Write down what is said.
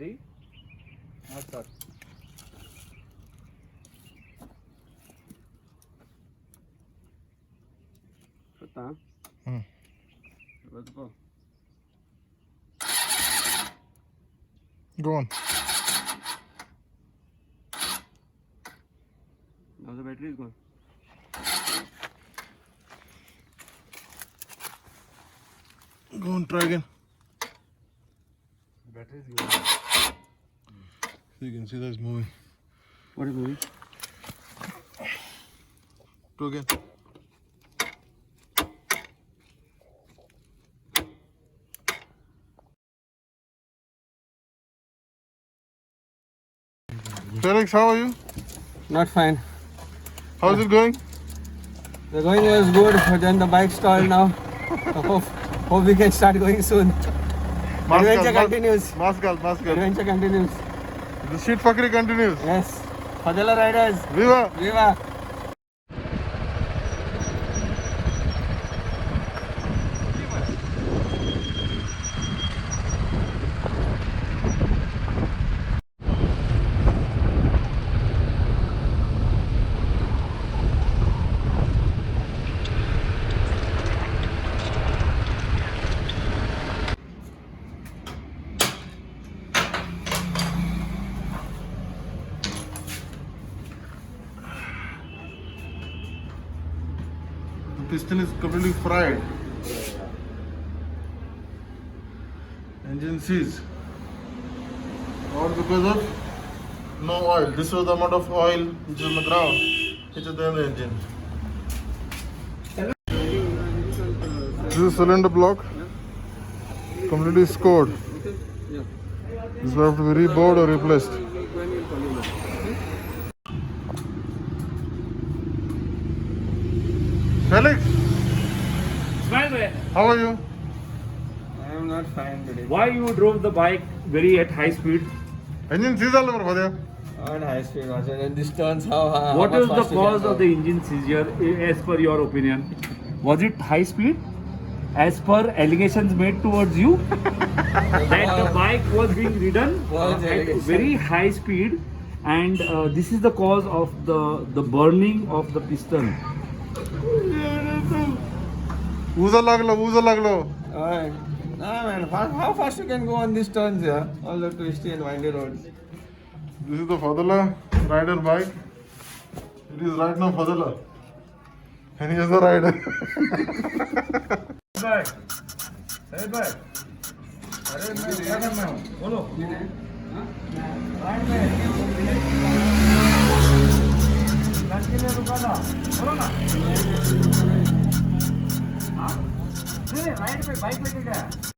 3. Now start. Let's go. Go on. Now the battery is gone. Go on, try again. The battery is gone. So you can see that it's moving. What is moving? Do again. Felix, how are you? Not fine. How's it going? The going was good, but then the bike stalled now. Hope we can start going soon. Adventure continues. Maskal. Adventure continues. The shit fuckery continues. Yes. Fadala riders. Viva! Viva! The piston is completely fried. Engine seized. All because of no oil. This was the amount of oil which is on the ground, which is there in the engine. This is cylinder block. Completely scored. This will have to be rebored or replaced. Felix, Smile, man. how are you? I am not fine today. Why you drove the bike very at high speed? Engine seized all over there. On high speed also. And this turns how What much is the fast you cause can of go. the engine seizure as per your opinion? Was it high speed? As per allegations made towards you, that the bike was being ridden Was at allegation. very high speed, and this is the cause of the burning of the piston. Uza laglo. Alright. Nah man, how fast you can go on these turns here? All the twisty and windy roads. This is the Fadala rider bike. It is right now Fadala. And he is the rider. Back. Head back. अरे मैं क्या करना हूँ? बोलो. Right में. Lunch के लिए रुका था. बोलो ना. हाँ? नहीं राइट पे बाइक लेके गया.